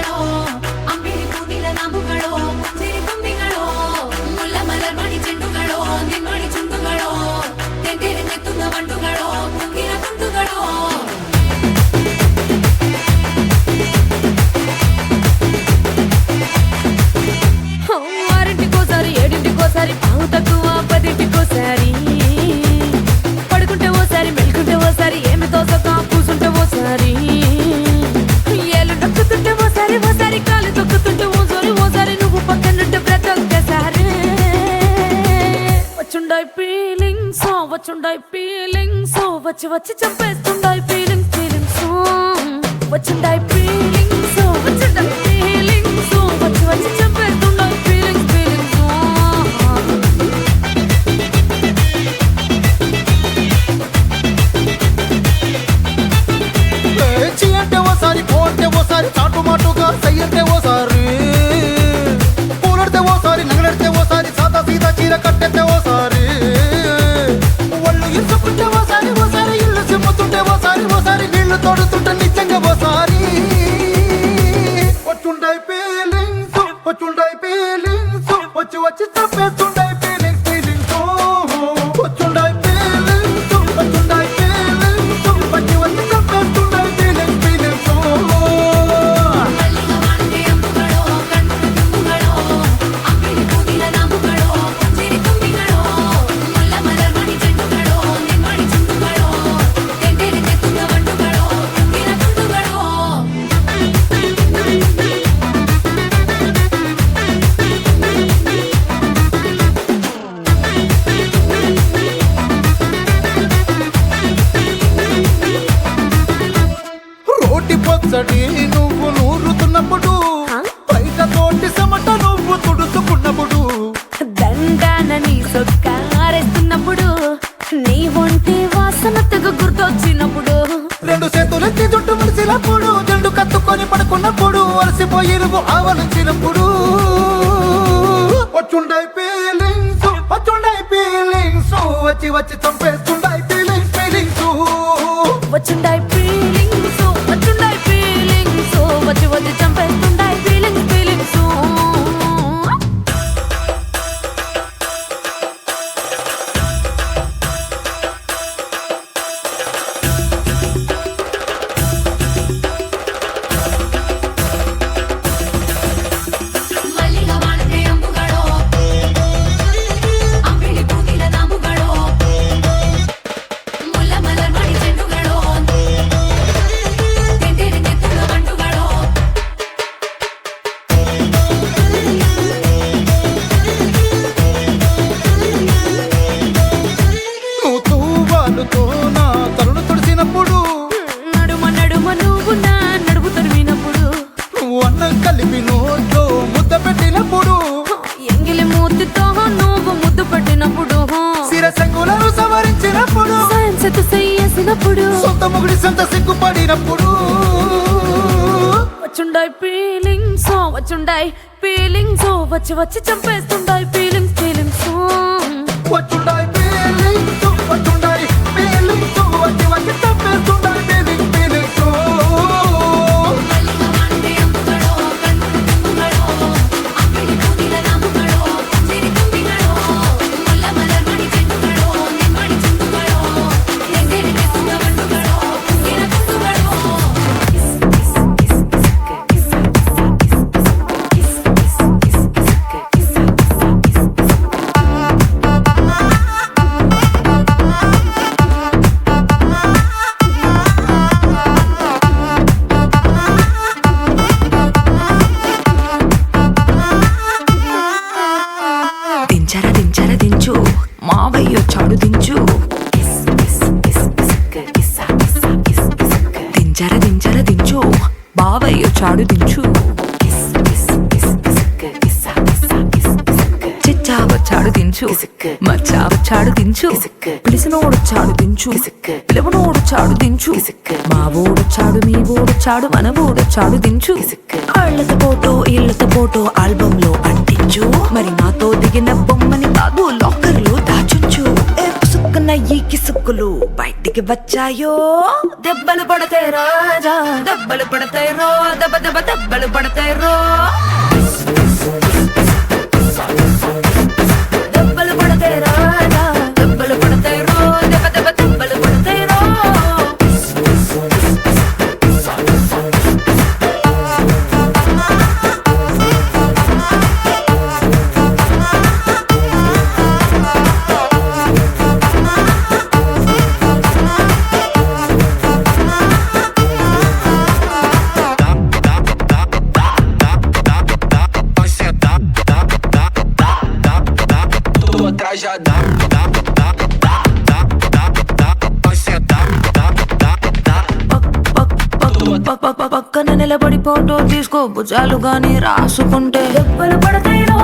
ನಂಬುಗಳೋ ಅಂಬಿಳಿ ಕೂದಿಲ ನಾಮುಗಳೋ ಮುಂಜಿರಿ ತುಂಬಿಗಳೋ ಮುಲ್ಲ ಮಲರ್ ಮಣಿ ಚೆಂಡುಗಳೋ ನಿನ್ಮಣಿ ಚುಂಡುಗಳೋ ತೆಂದಿರಿ ನೆತ್ತುದ ಮಂಡುಗಳೋ ಮುಂಗಿನ ತುಂಡುಗಳೋ ఆరింటికోసారి ఏడింటికోసారి పావు తక్కువ పదింటికోసారి పడుకుంటే ఓసారి మెలుకుంటే ఓసారి ఏమి తోసక కూసుంటే ఓసారి ఏళ్ళు నొక్కుతుంటే ఓసారి ఓసారి కాలు తొక్కుతుంటే ఓసారి ఓసారి నువ్వు పక్కనుంటే బ్రతొక్కసారి వచ్చుండాయి ఫీలింగ్స్ వచ్చి వచ్చి చంపేస్తుండాయి ఫీలింగ్స్ వచ్చుండాయి ఫీలింగ్స్ వచ్చుండాయి ఫీలింగ్స్ వచ్చి వచ్చి చంపేస్తుండాయి ఫీలింగ్స్ అంటే ఓసారి పోతే ఓసారి చాటు మాటుగా సయ్యంటే ఓసారి పూలడితే ఓసారి నగలడితే ఓసారి సాదా సీదా చీర కట్టెతే ఓసారి ఒళ్ళు ఇసుకుంటే ఓసారి ఓసారి ఇల్లు సిమ్ముతుంటే ఓసారి ఓసారి నీళ్లు తోడుతుంటే నిజంగా ఓసారి వచ్చుండాయి ఫీలింగ్స్ వచ్చి వచ్చి తప్పేస్తుండాయి ఫీలింగ్స్ వచ్చుండాయి ఫీలింగ్స్ వచ్చి వచ్చి తప్పేస్తుండాయి ఫీలింగ్స్ మల్లిగా వాడితే అంబుಗಳೋ కన్నుడు తుంబుಗಳೋ అంబిడి కూదిల నామುಗಳೋ ಮುಂಜಿರಿ ತುಂಬಿಗಳೋ ಮುಲ್ಲ ಮಲರ್ ಮಣಿ ಚೆಂಡುಗಳೋ ನಿನ್ಮಣಿ ಚುಂಡುಗಳೋ ತೆಂದಿರಿ ನೆತ್ತುದ ಮಂಡುಗಳೋ ಮುಂಗಿನ ತುಂಡುಗಳೋ రోటి పచ్చడి నువ్వు నూరుతున్నప్పుడు బయట తోటి సమట నువ్వు తుడుచుకున్నప్పుడు దండాన నీ సొక్కారేస్తున్నప్పుడు నీ ఒంటి వాసన తెగ గుర్తొచ్చినప్పుడు రెండు చేతులెత్తి జుట్టు ముడిసినప్పుడు జెండు కత్తుకొని పడుకున్నప్పుడు అలసిపోయి నువ్వు ఆవలించినప్పుడు వచ్చుండాయి ఫీలింగ్స్ వచ్చి వచ్చి చంపేస్తుండాయి ఫీలింగ్స్ వచ్చుండాయి ఫీలింగ్స్ వచ్చి వచ్చి చంపేస్తుండాయి ఫీలింగ్స్ మల్లిగా వాడితే అంబుಗಳೋ అంబిడి కూదిల నాಮುಗಳೋ ముల్ల మలర్ మణి చెండుಗಳೋ తెందిరి నెత్తుల మండుಗಳೋ నువ్వు తూవాలుతో నా తలను తుడిసినప్పుడు నడుమ నువ్వు నా నడుము తరిమినప్పుడు నువ్వు అన్నం కలిపి నోట్లో ముద్ద పెట్టినప్పుడు ఎంగిలి మూతితో నువ్వు ముద్దు పెట్టినప్పుడు శిరసంగులను సవరించినప్పుడు సైన్స్ చేసినప్పుడు సొంత ముగుడి సొంత సిగ్గుపడినప్పుడు వచ్చుండాయి ఫీలింగ్స్ వచ్చి వచ్చి చంపేస్తుండాయి ఫీలింగ్స్ వచ్చుండాయి ఫీలింగ్స్ వచ్చి వచ్చి తప్పేస్తుండాయి ఫీలింగ్స్ మల్లిగా వాడితే అంబుಗಳೋ కన్నుడు తుంబుಗಳో అంబిడి కూదిల నామುಗಳೋ ಮುಂಜಿರಿ ತುಂಬಿಗಳೋ ముల్ల మలర్ మణి చెండుಗಳೋ నిన్మణి ಚುಂಡುಗಳೋ ತೆಂದಿರಿ ನೆತ್ತುದ ಮಂಡುಗಳೋ ಮುಂಗಿನ ತುಂಡುಗಳೋ దించు మావయ్య చాడు దించు దించు బావయ్య చాడు దించు చిచ్చావ చాడు దించు మచ్చావ చాడు దించు పిలిసినోడు చాడు దించు పిలవనోడు చాడు దించు మా ఓడు చాడు మీ ఓడు చాడు మన ఓడు చాడు దించు ఇళ్ళతో ఫోటో ఆల్బమ్ లో అంటించు మరి నాతో దిగిన బొమ్మని బాబు లాకర్ లో దాచుంచు పుసుక్కున్న ఈ కిసుక్కులు బయటికి వచ్చాయో దెబ్బలు పడతాయి రాజా దెబ్బలు పడతాయి రో దెబ్బ దెబ్బ దెబ్బలు పడతాయి రో దెబ్బలు పడతాయి రాజా దెబ్బలు పడతాయి రో దెబ్బ దెబ్బ దెబ్బలు పడతాయి రో Atrás já dá, dá, dá, dá, dá, dá, dá. Vai sentar, dá, dá, dá. పక్కన నిలబడి ఫోటో తీసుకో భుజాలు గాని రాసుకుంటే దెబ్బలు పడతాయిరో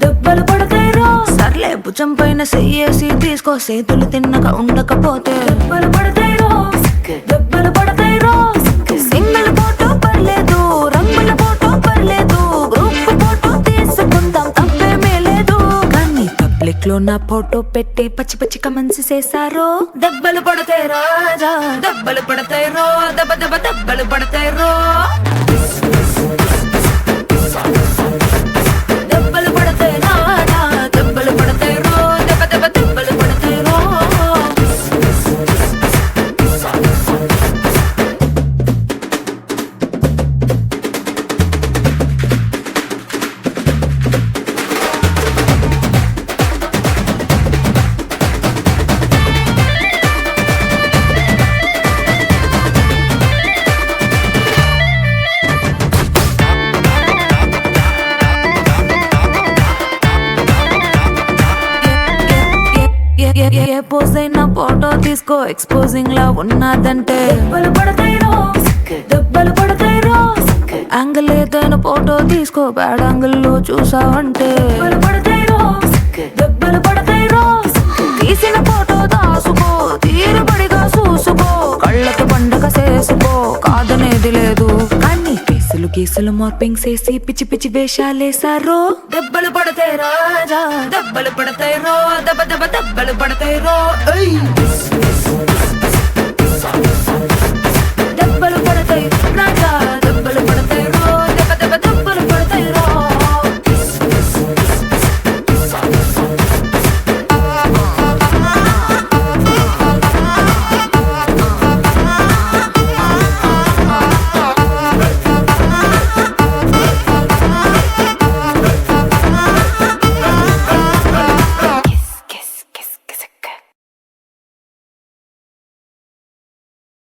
దెబ్బలు పడతాయిరో సర్లే భుజం పైన చెయ్యేసి తీసుకో చేతులు తిన్నక ఉండకపోతే దెబ్బలు పడతాయిరో దెబ్బలు పడతాయిరో సింగిల్ ఫోటో పర్లేదు రంగుల ఫోటో పర్లేదు గ్రూప్ ఫోటో తీసుకుందాం తప్పేమీ లేదు కానీ పబ్లిక్ లో నా ఫోటో పెట్టి పచ్చి పచ్చి కమెంట్స్ చేశారో దెబ్బలు పడతాయి రాజా దెబ్బలు పడతాయి రో దెబ్బ దెబ్బ దెబ్బలు పడతాయి రో దెబ్బలు పడతాయి రాజా దెబ్బలు పడతాయి రో దెబ్బ దెబ్బ దెబ్బలు పడతాయి రో ఏ పోజ్ అయినా ఫోటో తీసుకో ఎక్స్పోజింగ్ లా ఉన్నదంటే దెబ్బలు పడతాయిరో దెబ్బలు పడతాయిరో యాంగిల్ ఏదైనా ఫోటో తీసుకో బ్యాడ్ యాంగిల్ లో చూసావంటే దెబ్బలు పడతాయిరో దెబ్బలు పడతాయిరో తీసిన ఫోటో దాసుకో తీరుబడిగా చూసుకో కళ్ళకి పండగ చేసుకో కాదనేది లేదు కానీ కేసులు కేసులు మార్పింగ్ చేసి పిచ్చి పిచ్చి వేషాలేసారో దెబ్బలు పడతాయి రాజా దెబ్బలు పడతాయి రో దెబ్బ దెబ్బ దెబ్బలు పడతాయి రో